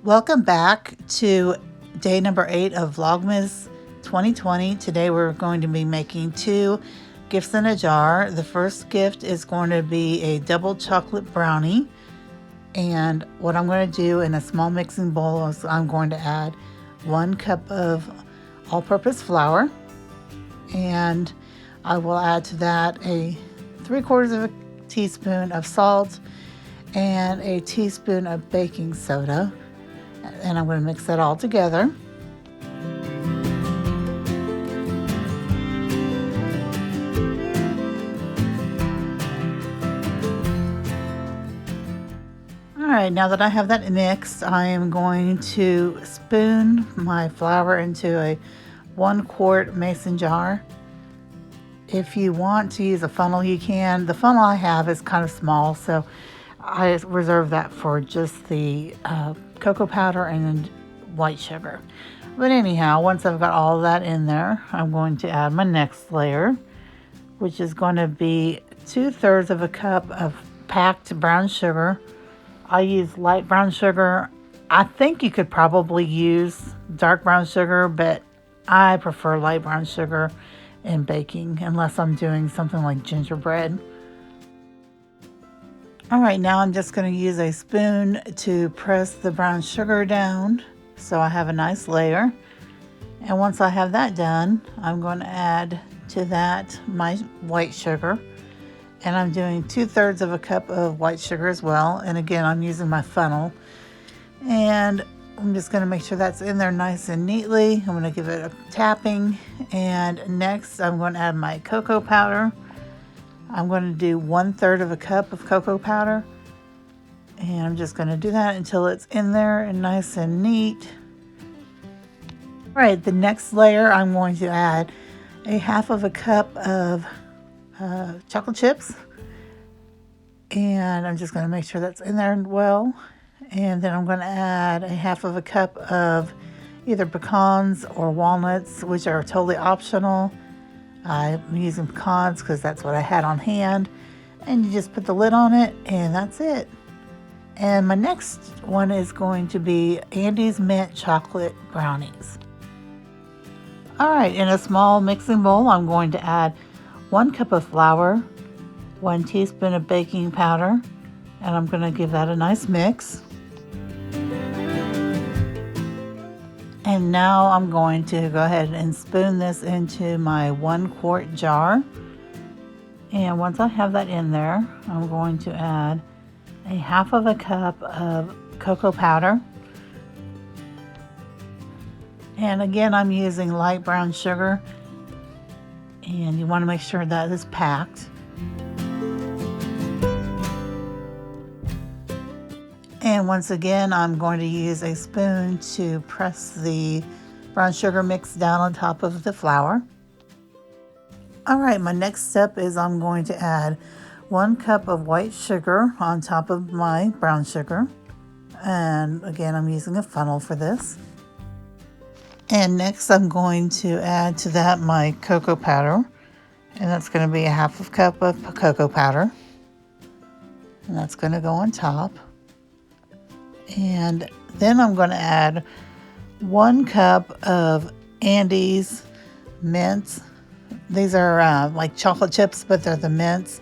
Welcome back to day number 8 of Vlogmas 2020. Today we're going to be making 2 gifts in a jar. The first gift is going to be a double chocolate brownie. And what I'm going to do in a small mixing bowl is I'm going to add 1 cup of all-purpose flour. And I will add to that a 3/4 of a teaspoon of salt and a teaspoon of baking soda. And I'm going to mix that all together. Alright, now that I have that mixed, I am going to spoon my flour into a 1 quart mason jar. If you want to use a funnel, you can. The funnel I have is kind of small, so I reserve that for just the cocoa powder and white sugar. But anyhow, once I've got all of that in there, I'm going to add my next layer, which is going to be 2/3 of a cup of packed brown sugar. I use light brown sugar. I think you could probably use dark brown sugar, but I prefer light brown sugar in baking unless I'm doing something like gingerbread. Alright, now I'm just going to use a spoon to press the brown sugar down so I have a nice layer. And once I have that done, I'm going to add to that my white sugar. And I'm doing 2/3 of a cup of white sugar as well. And again, I'm using my funnel. And I'm just going to make sure that's in there nice and neatly. I'm going to give it a tapping. And next, I'm going to add my cocoa powder. I'm going to do 1/3 of a cup of cocoa powder. And I'm just going to do that until it's in there and nice and neat. All right, the next layer, I'm going to add a 1/2 of a cup of chocolate chips. And I'm just going to make sure that's in there well. And then I'm going to add a 1/2 of a cup of either pecans or walnuts, which are totally optional. I'm using pecans because that's what I had on hand. And you just put the lid on it and that's it. And my next one is going to be Andy's mint chocolate brownies. Alright, in a small mixing bowl, I'm going to add 1 cup of flour, 1 teaspoon of baking powder, and I'm going to give that a nice mix. And now I'm going to go ahead and spoon this into my 1 quart jar. And once I have that in there, I'm going to add a 1/2 of a cup of cocoa powder. And again, I'm using light brown sugar. And you want to make sure that is packed. And once again, I'm going to use a spoon to press the brown sugar mix down on top of the flour. All right, my next step is I'm going to add 1 cup of white sugar on top of my brown sugar. And again, I'm using a funnel for this. And next I'm going to add to that my cocoa powder. And that's going to be a 1/2 cup of cocoa powder. And that's going to go on top. And then I'm going to add 1 cup of Andy's mints. These are like chocolate chips, but they're the mints.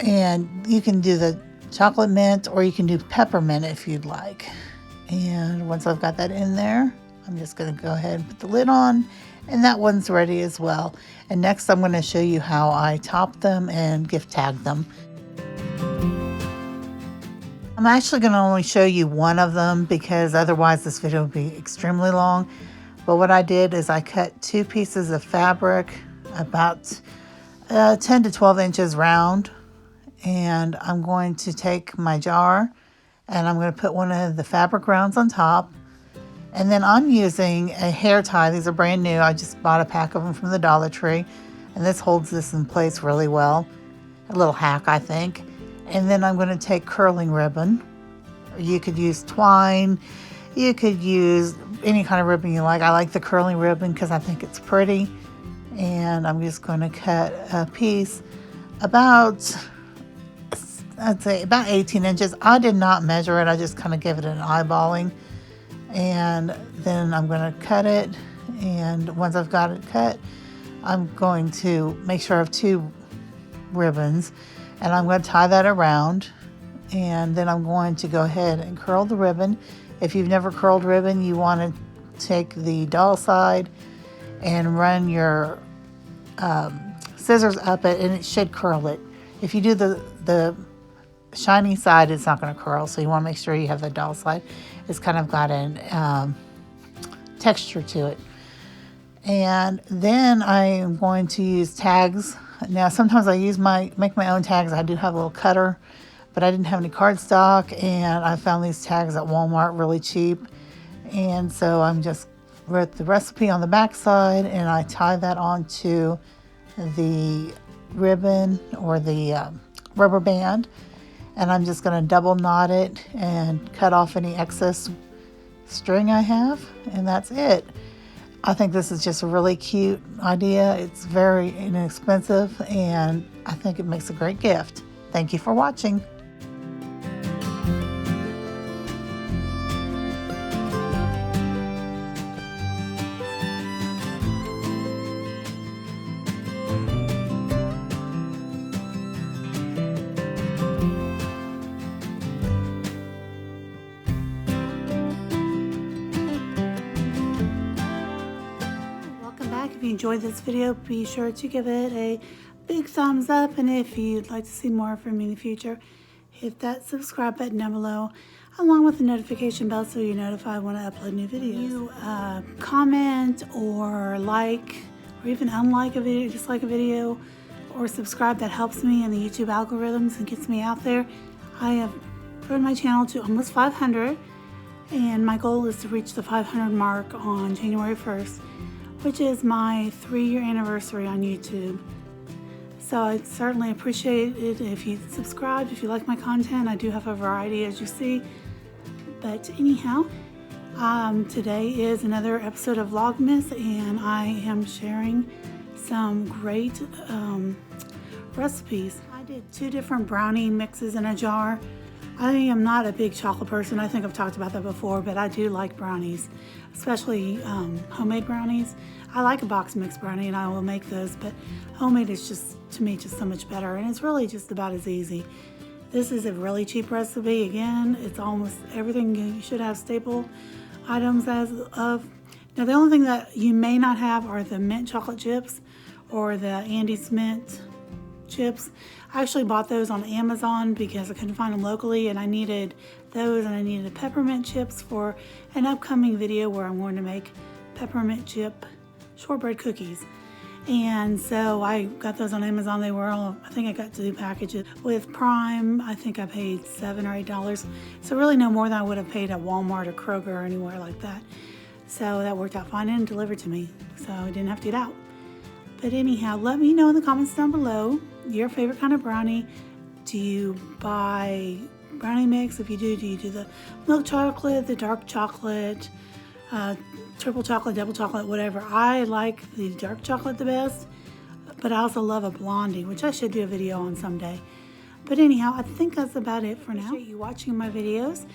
And you can do the chocolate mint or you can do peppermint if you'd like. And once I've got that in there, I'm just going to go ahead and put the lid on. And that one's ready as well. And next I'm going to show you how I top them and gift tag them. I'm actually going to only show you one of them because otherwise this video would be extremely long. But what I did is I cut 2 pieces of fabric about 10 to 12 inches round. And I'm going to take my jar and I'm going to put one of the fabric rounds on top. And then I'm using a hair tie. These are brand new. I just bought a pack of them from the Dollar Tree. And this holds this in place really well. A little hack, I think. And then I'm going to take curling ribbon. You could use twine. You could use any kind of ribbon you like. I like the curling ribbon because I think it's pretty. And I'm just going to cut a piece about I'd say about 18 inches. I did not measure it. I just kind of give it an eyeballing. And then I'm going to cut it. And once I've got it cut, I'm going to make sure I have 2 ribbons. And I'm going to tie that around. And then I'm going to go ahead and curl the ribbon. If you've never curled ribbon, you want to take the doll side and run your scissors up it, and it should curl it. If you do the shiny side, it's not going to curl, so you want to make sure you have the doll side. It's kind of got an texture to it. And then I am going to use tags. Now sometimes I make my own tags. I do have a little cutter, but I didn't have any cardstock, and I found these tags at Walmart really cheap. And so I'm just wrote the recipe on the back side, and I tie that onto the ribbon or the rubber band, and I'm just going to double knot it and cut off any excess string I have, and that's it. I think this is just a really cute idea. It's very inexpensive, and I think it makes a great gift. Thank you for watching. If you enjoyed this video, be sure to give it a big thumbs up, and if you'd like to see more from me in the future, hit that subscribe button down below along with the notification bell so you're notified when I upload new videos. You comment or like or even unlike a video, dislike a video, or subscribe. That helps me in the YouTube algorithms and gets me out there. I have grown my channel to almost 500, and my goal is to reach the 500 mark on January 1st. Which is my 3-year anniversary on YouTube. So I'd certainly appreciate it if you subscribed, if you like my content. I do have a variety, as you see. But anyhow, today is another episode of Vlogmas, and I am sharing some great recipes. I did 2 different brownie mixes in a jar. I am not a big chocolate person. I think I've talked about that before, but I do like brownies, especially homemade brownies. I like a box mix brownie, and I will make those, but homemade is just, to me, just so much better, and it's really just about as easy. This is a really cheap recipe. Again, it's almost everything you should have staple items as of. Now, the only thing that you may not have are the mint chocolate chips or the Andes mint chips. I actually bought those on Amazon because I couldn't find them locally, and I needed those, and I needed peppermint chips for an upcoming video where I'm going to make peppermint chip shortbread cookies. And so I got those on Amazon. They were all, I think I got 2 packages. With Prime, I think I paid $7 or $8. So really no more than I would have paid at Walmart or Kroger or anywhere like that. So that worked out fine and delivered to me. So I didn't have to get out. But anyhow, let me know in the comments down below your favorite kind of brownie. Do you buy brownie mix? If you do you do the milk chocolate, the dark chocolate, triple chocolate, double chocolate, whatever? I like the dark chocolate the best, but I also love a blondie, which I should do a video on someday. But anyhow, I think that's about it for now. Appreciate you watching my videos,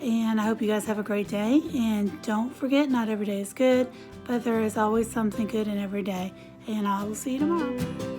and I hope you guys have a great day. And don't forget, not every day is good, but there is always something good in every day. And I will see you tomorrow.